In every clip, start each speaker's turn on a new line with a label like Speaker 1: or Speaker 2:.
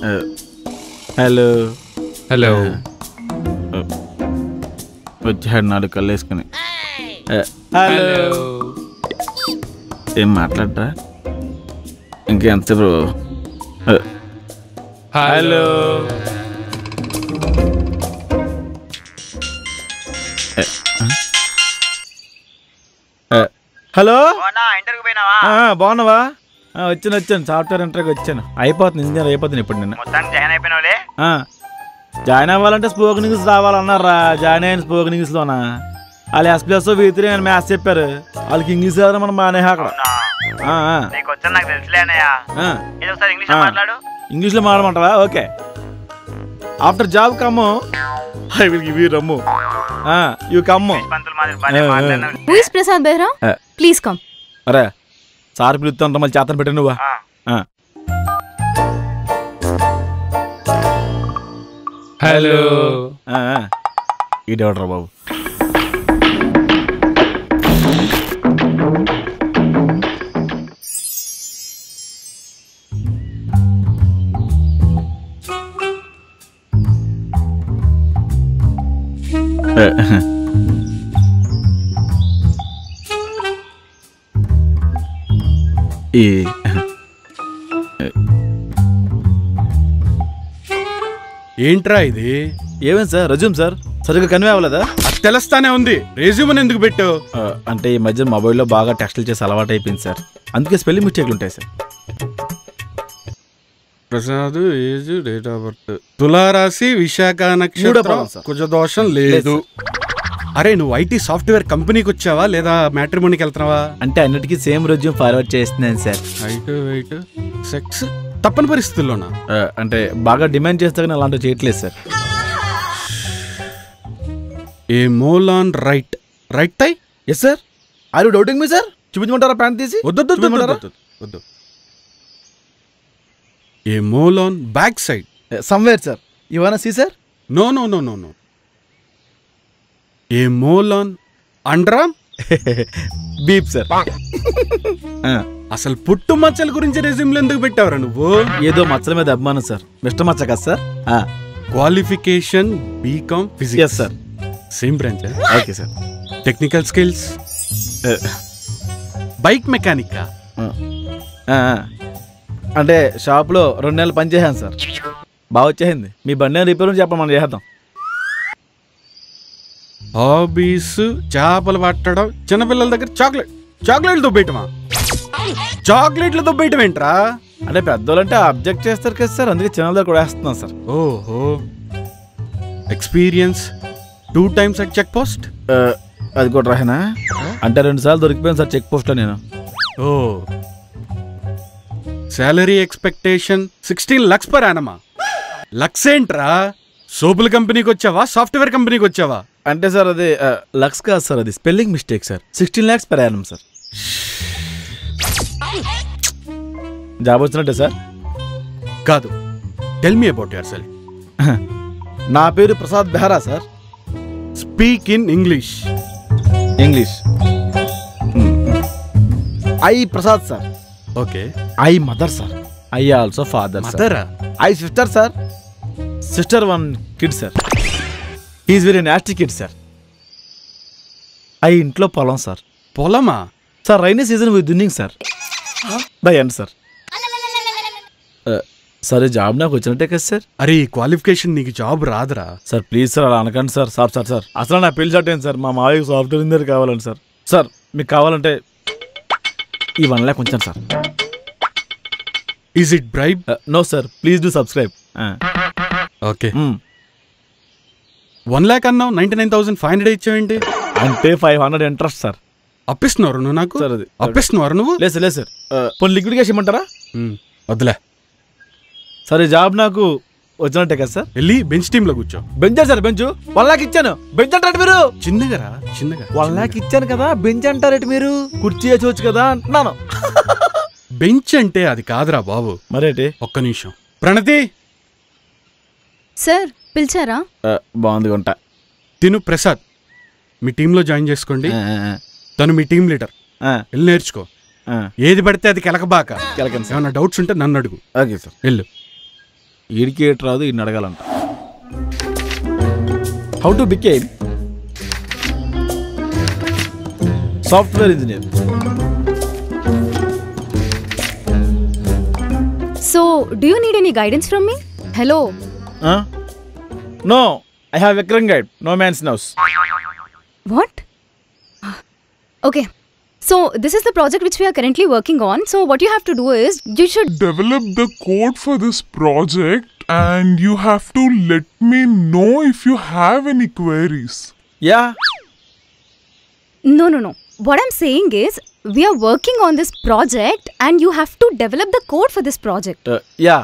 Speaker 1: Hello
Speaker 2: hello
Speaker 1: వచ్చాడు 4 కళ్ళు వేసుకుని. హలో ఏం మాట్లాడరా ఇంకెంతసేపు? హలో హలో బాగున్నావా? వచ్చాను సాఫ్ట్వేర్ ఇంటర్వ్యూకి వచ్చాను. అయిపోతుంది ఇంజనీర్ అయిపోతుంది ఇప్పుడు. నేను జాయిన్ అవ్వాలంటే స్పోకెన్ ఇంగ్లీష్ రావాలన్నారా. జాయిన్ అయిన స్పోకెన్ ఇంగ్లీష్లోనా వాళ్ళు S+, V3 అని మ్యాథ్స్ చెప్పారు. వాళ్ళకి ఇంగ్లీష్ రాదు మనం బాగానే అక్కడ. ఇంగ్లీష్లో మాట్లాడమంటావా? Okay. After job come I will give you rum. You come.
Speaker 3: Who is Prasad Behra? Please come.
Speaker 1: అరే సార్ పిలుస్తుంటా మళ్ళీ చేతను పెట్టా నువ్వా?
Speaker 2: హలో
Speaker 1: ఇదేవడరా బాబు?
Speaker 2: ఏంట్రా ఇది?
Speaker 1: ఏమేం సార్? రెజ్యూమ్ సార్ సరిగ్గా కన్వే అవ్వలేదా?
Speaker 2: తెలుస్తానే ఉంది. రెజ్యూమ్ ఎందుకు పెట్టావు?
Speaker 1: అంటే ఈ మధ్య మొబైల్లో బాగా టెక్స్టులు చేసి అలవాటు అయిపోయింది సార్. అందుకే స్పెల్లింగ్ మిస్టేక్లు ఉంటాయి sir.
Speaker 2: Prasad, age, date of birth, తులారాశి, విశాఖ నక్షత్రం, కుజదోషం లేదు. అరే నువ్వు ఐటీ సాఫ్ట్వేర్ కంపెనీకి వచ్చావా లేదా మ్యాట్రిమోనీకి వెళ్తున్నావా?
Speaker 1: అంటే అన్నిటికీ సేమ్ రెజ్యూమ్ ఫార్వర్డ్ చేస్తున్నాను సార్.
Speaker 2: హైట్, వెయిట్, సెక్స్ తప్పని పరిస్థితుల్లోనా?
Speaker 1: అంటే బాగా డిమాండ్ చేస్తే కానీ అలాంటివి చేయట్లేదు sir.
Speaker 2: A mole on right right thigh?
Speaker 1: Yes sir. Are you doubting me sir? చూపించమంటారా ప్యాంట్ తీసి?
Speaker 2: వద్దు. A mole on back side
Speaker 1: somewhere sir. You want see sir?
Speaker 2: No. A mole on under arm
Speaker 1: beep sir.
Speaker 2: అసలు పుట్టు మచ్చల గురించి రెజ్యూమ్లో ఎందుకు పెట్టావురా నువ్వు?
Speaker 1: ఏదో మచ్చల మీద అభిమానం సార్. మిస్టర్ మచ్చ కదా sir.
Speaker 2: Qualification BCom physics
Speaker 1: sir.
Speaker 2: Same branch.
Speaker 1: Okay sir.
Speaker 2: Technical skills bike mechanic.
Speaker 1: అంటే షాప్లో 2 నెలలు పని చేశాను సార్. బాగా వచ్చేసింది. మీ బండి రిపేర్ చెప్పండి మనం చేద్దాం.
Speaker 2: హాబీస్ చేపలు పట్టడం, చిన్నపిల్లల దగ్గర చాక్లెట్లు దొబ్బేయటమా? చాక్లెట్లు దొబ్బేయటం ఏంట్రా?
Speaker 1: అంటే పెద్దోళ్ళంటే అబ్జెక్ట్ చేస్తారు కదా సార్, అందుకే చిన్నల దగ్గర కూడా వేస్తున్నాం సార్.
Speaker 2: ఓహో. Experience 2 times at check post?
Speaker 1: అది కూడా రాహేనా? అంటే 2 సార్లు దొరికిపోయాను సార్ చెక్ పోస్ట్లో నేను.
Speaker 2: ఓ. Salary expectation 16 lakhs per annum. Lux ఏంట్రా? సోపుల కంపెనీకి వచ్చావా సాఫ్ట్వేర్ కంపెనీకి వచ్చావా?
Speaker 1: అంటే సార్ అది లక్స్ కాదు సార్, అది spelling mistake sir. 16 lakhs per annum sir. Job వచ్చినట్టే సార్?
Speaker 2: కాదు. Tell me about yourself.
Speaker 1: నా పేరు Prasad Behra sir.
Speaker 2: Speak in English.
Speaker 1: I Prasad sir.
Speaker 2: Okay.
Speaker 1: I mother sir. I also father.
Speaker 2: Mother?
Speaker 1: I sister sir. Sister 1 kid sir. Is very nasty kid sir. I ఇంట్లో పొలం sir.
Speaker 2: పొలమా
Speaker 1: sir? Rainy season with దున్నింగ్ sir. By end sir. సరే job నాకు వచ్చినట్టే కదా sir?
Speaker 2: అరే ఈ క్వాలిఫికేషన్ నీకు జాబ్ రాదురా
Speaker 1: సార్. ప్లీజ్ సార్ అలా అనకండి సార్. సార్ అసలు నా పెళ్లి షర్ట్ ఏంటి సార్? మా మావయ్యకి సాఫ్ట్వేర్ ఇంజనీర్ కావాలండి సార్. సార్ మీకు కావాలంటే ఈ 1 lakh ఉంచండి సార్.
Speaker 2: Is it bribe?
Speaker 1: No sir. Please do subscribe.
Speaker 2: Okay. 1 lakh అన్నావు, 99,500 ఇచ్చావేంటి?
Speaker 1: అంటే 500 ఇంట్రెస్ట్ సార్.
Speaker 2: అప్పిస్తున్నారు నువ్వు నాకు?
Speaker 1: సార్ అది
Speaker 2: అప్పిస్తున్నారు నువ్వు?
Speaker 1: లేదు సార్. పోనీ లిక్విడ్ క్యాష్ ఇమ్మంటారా?
Speaker 2: వద్దులే.
Speaker 1: సరే జాబ్ నాకు వచ్చినట్టే కదా సార్?
Speaker 2: వెళ్ళి బెంచ్ టీమ్ లో కూర్చో.
Speaker 1: Bench sir. బెంచ్ 1 lakh ఇచ్చాను. బెంచ్ అంటారు మీరు?
Speaker 2: చిన్నగా
Speaker 1: 1 lakh ఇచ్చాను కదా, బెంచ్ అంటారేంటి మీరు? కుర్చీ వేసుకోవచ్చు కదా అంటున్నాను.
Speaker 2: బెంచ్ అంటే అది కాదురా బాబు.
Speaker 1: మరేంటి?
Speaker 2: ఒక్క నిమిషం. ప్రణతి
Speaker 3: సార్ పిలిచారా?
Speaker 1: బాగుంది గుంట.
Speaker 2: తిను ప్రసాద్ మీ టీంలో జాయిన్ చేసుకోండి. తను మీ టీం లీడర్. వెళ్ళి నేర్చుకో. ఏది పడితే అది కెలకబాక. ఏమన్నా డౌట్స్ ఉంటే నన్ను అడుగు.
Speaker 1: Okay sir.
Speaker 2: వెళ్ళు.
Speaker 1: ఈడికి ఏటి రాదు ఈయన అడగాలంట. How to became software engineer.
Speaker 3: So, do you need any guidance from me? Hello.
Speaker 1: No, I have Vikram guide. No man's knows.
Speaker 3: What? Okay. So, this is the project which we are currently working on. So, what you have to do is, you should
Speaker 4: develop the code for this project and you have to let me know if you have any queries.
Speaker 1: Yeah.
Speaker 3: No. What I'm saying is, we are working on this project and you have to develop the code for this project.
Speaker 1: Yeah.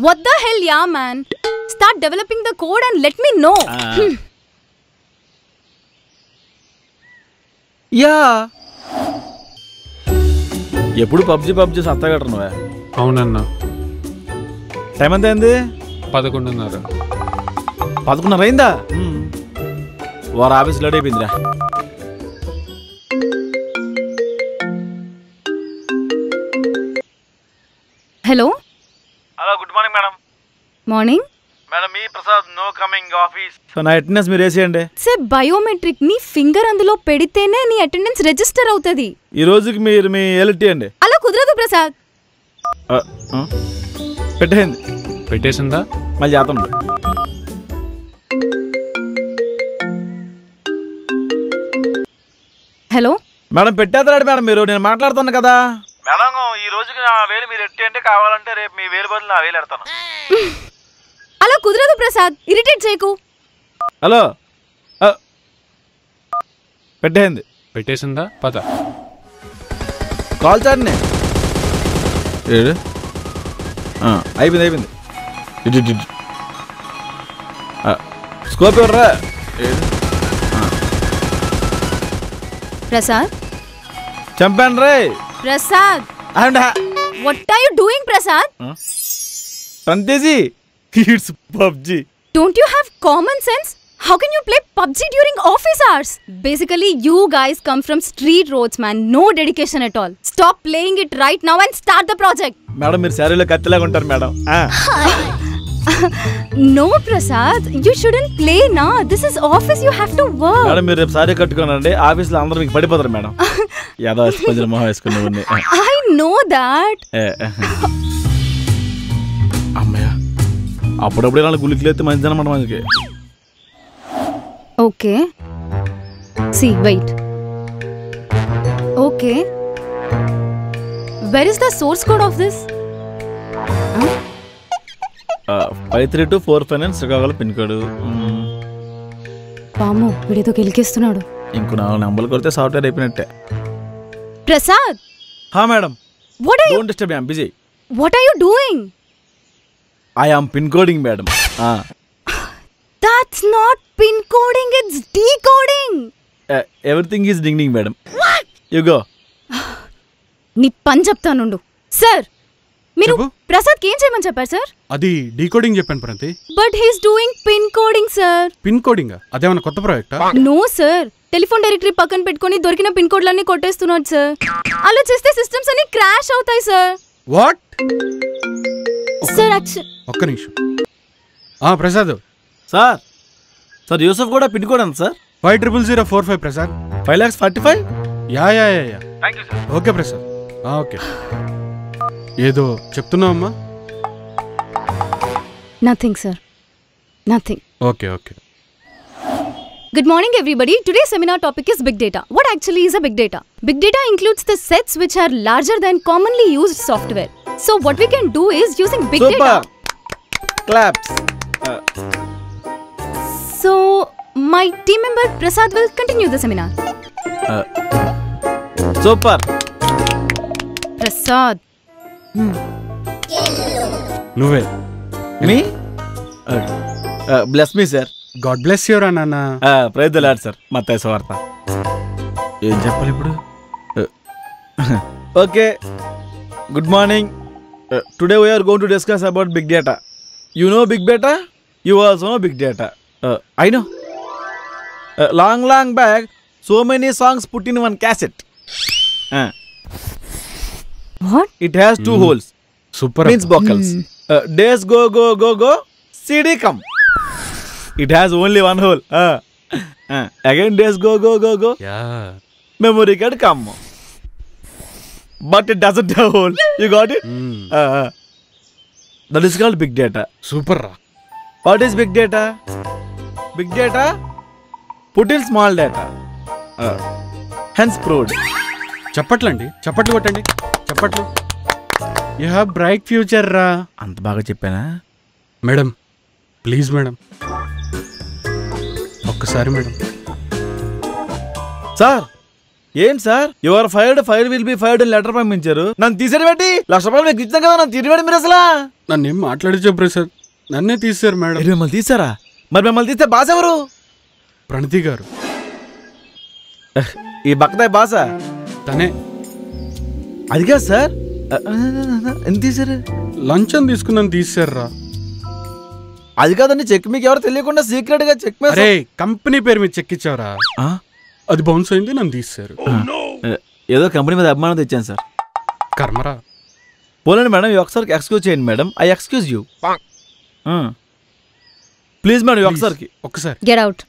Speaker 3: What the hell, yeah, man? Start developing the code and let me know.
Speaker 1: Yeah. ఎప్పుడు PUBG సత్తగట్ర నువ్వే.
Speaker 5: అవునన్నా.
Speaker 1: Time ఎంత అయింది?
Speaker 5: 11:30
Speaker 1: అయిందా? వారు office late అయిపోయిందిరా.
Speaker 3: Hello.
Speaker 1: Hello, good morning madam.
Speaker 3: Morning.
Speaker 1: Madam మీ Prasad no coming office. So నా అటెండెన్స్ మీరు వేసేయండి.
Speaker 3: బయోమెట్రిక్ నీ ఫింగర్ అందులో పెడితేనే నీ అటెండెన్స్ రిజిస్టర్ అవుతుంది.
Speaker 1: ఈ రోజుకి మీరు మీ ఎలిటీ అండి.
Speaker 3: అలా కుదరదు ప్రసాద్.
Speaker 5: పెట్టేసిందా?
Speaker 1: మళ్ళీ చేద్దాం.
Speaker 3: హలో
Speaker 1: మేడం పెట్టేస్తాడు మేడం. మీరు నేను మాట్లాడుతాను కదా మేడం. ఈ రోజుకి నా వేలు మీరు ఎట్టి అంటే కావాలంటే రేపు మీ వేలు బదులు నా వేలు ఎడతాను.
Speaker 3: అలా కుదరదు ప్రసాద్, ఇరిటేట్ చేయకు.
Speaker 1: హలో,
Speaker 5: పెట్టేసిందా? పద.
Speaker 1: కాల్ చార్ని అయిపోయింది. స్కోప్ ఎవర్రా?
Speaker 3: ప్రసాద్
Speaker 1: చంపాను రే.
Speaker 3: Prasad, what are you doing, Prasad?
Speaker 1: Pantezi, it's PUBG.
Speaker 3: Don't you have common sense? How can you play PUBG during office hours? Basically, you guys come from street roads, man. No dedication at all. Stop playing it right now and start the project.
Speaker 1: Madam, మీరు సారీలో కత్తిలాగా ఉంటారు madam.
Speaker 3: No, Prasad, you shouldn't play now. This is office, you have to work.
Speaker 1: Madam మీరు రేపు sorry కట్టుకోనండి, ఆఫీస్లో అందరూ మీకు పడిపోతారు madam. Yadav కొంచెం మొహం వేసుకుని
Speaker 3: I know that.
Speaker 1: అమ్మయ్య, అప్పుడప్పుడు ఇలా గులికి లేస్తే మంచిది అనమాట మనకి.
Speaker 3: Okay. See, wait. Okay. Where is the source code of this?
Speaker 1: 532 4 Srikakulam pin code.
Speaker 3: పాము వీడితో కెలికేస్తున్నాడు.
Speaker 1: ఇంకో 4 నెంబర్లు కొడితే సాఫ్ట్వేర్ అయిపోయినట్టే.
Speaker 3: Prasad.
Speaker 1: హా madam.
Speaker 3: What are you?
Speaker 1: Don't disturb me, I'm busy.
Speaker 3: What are you doing?
Speaker 1: I am pin coding, madam.
Speaker 3: That's not pin coding, it's decoding.
Speaker 1: Everything is ding ding, madam. What? You go.
Speaker 3: నీ పని చెప్తానుండు. Sir, మీరు ప్రసాద్కి ఏం చేయమని చెప్పారు sir?
Speaker 2: అది decoding చెప్పాను ప్రంతి.
Speaker 3: But he's doing pin coding sir.
Speaker 2: Pin coding అదేమన్నా కొత్త ప్రాజెక్టా?
Speaker 3: నో సార్, టెలిఫోన్ డైరెక్టరీ పక్కన పెట్టుకొని దొరికిన పిన్ కోడ్లన్నీ కొట్టేస్తున్నాడు సార్. అలా చేస్తే సిస్టమ్స్ అన్ని క్రాష్ అవుతాయి సార్.
Speaker 2: వాట్?
Speaker 3: సార్
Speaker 2: ఒక్క నిమిషం. ప్రసాద్
Speaker 1: సార్. సార్ యూసఫ్ కూడా పిన్ కోడ్ అంత sir.
Speaker 2: 50045 Prasad.
Speaker 1: 5,45,000.
Speaker 2: Yeah. Thank you sir. Okay Prasad. Okay. ఏదో చెప్తున్నావమ్మా?
Speaker 3: Nothing sir, nothing.
Speaker 2: Okay.
Speaker 3: Good morning everybody. Today's seminar topic is big data. What actually is a big data? Big data includes the sets which are larger than commonly used software. So what we can do is using big data.
Speaker 1: Claps.
Speaker 3: So my team member Prasad will continue the seminar.
Speaker 1: Super.
Speaker 3: Prasad.
Speaker 2: నువ్వే.
Speaker 1: Me? Bless me sir.
Speaker 2: God bless you రా నాన్న.
Speaker 1: Praise the lord sir. మత్తయి సువార్త. ఏం చెప్పాలి ఇప్పుడు? Okay, good morning. Today we are going to discuss about big data. You know big data? You also know big data. I know. Long back, so many songs put in one cassette.
Speaker 3: What?
Speaker 1: It has 2 holes.
Speaker 2: Super.
Speaker 1: Means vocals. Days go go go go CD come. It has only one hole. Again days go go go go memory card come. But it doesn't have hole. You got it? That is called big data.
Speaker 2: Super రా.
Speaker 1: What is big data? Big data put in small data, hence proved.
Speaker 2: చప్పట్లండి, చప్పట్లు కొట్టండి, చప్పట్లు. You have bright future రా.
Speaker 1: అంత బాగా చెప్పానా?
Speaker 2: Madam please madam, ఒక్కసారి మేడం.
Speaker 1: సార్ ఏంటి sir, your fired, fire will be fired letter పంపించారు. నన్ను తీసేది పెట్టి ₹1,00,000 మీకు ఇచ్చాం కదా, నన్ను తిరిగి మీరు అసలు
Speaker 2: నన్ను ఏం మాట్లాడించా ప్రసాద్, నన్నే తీశారు మేడం.
Speaker 1: మిమ్మల్ని తీసారా? మరి మిమ్మల్ని తీస్తే బాస్ ఎవరు?
Speaker 2: ప్రణతి గారు.
Speaker 1: ఈ బక్తాయి బాసా?
Speaker 2: తనే.
Speaker 1: అది కాదు సార్, ఎంత తీసారు?
Speaker 2: లంచం తీసుకున్నాను తీసారు రా.
Speaker 1: అది కాదండి, చెక్ మీకు ఎవరు తెలియకుండా సీక్రెట్ గా చెక్ మీద.
Speaker 2: అరే కంపెనీ పేరు మీద చెక్ ఇచ్చావరా, అది బౌన్స్ అయింది, నన్ను తీశారు.
Speaker 1: ఏదో కంపెనీ మీద అభిమానం తెచ్చాను సార్.
Speaker 2: కర్మరా.
Speaker 1: పోలేండి మేడం, ఒకసారికి ఎక్స్క్యూజ్ చేయండి madam. I excuse you please madam, ఒకసారికి.
Speaker 2: ఒక్కసారి
Speaker 3: గెట్ అవుట్.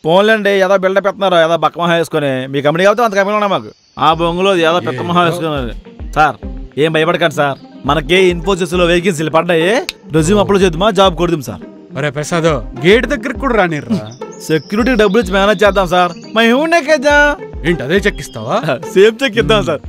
Speaker 1: పోన్లేండి, ఏదో బిల్డప్ పెడుతున్నారు, ఏదో బక్క మొహం వేసుకొని. మీ కంపెనీ కాబట్టి అంత కంపెనీ ఉన్నా మాకు. ఆ బొంగులో ఏదో పెద్ద మొహం వేసుకున్నారు సార్. ఏం భయపడకండి సార్, మనకి ఇన్ఫోసిస్ లో వేకెన్సీలు పడ్డాయి. రెజ్యూమ్ అప్లోడ్ చేద్దామా, జాబ్ కొడుదాం సార్.
Speaker 2: అరే ప్రసాద్ గేట్ దగ్గరకు కూడా రానిర్రా.
Speaker 1: సెక్యూరిటీ డబ్బులు ఇచ్చి మేనేజ్ చేద్దాం సార్. మై హూనే కదా.
Speaker 2: ఏంటి అదే చెక్ ఇస్తావా?
Speaker 1: సేమ్ చెక్ ఇద్దాం సార్.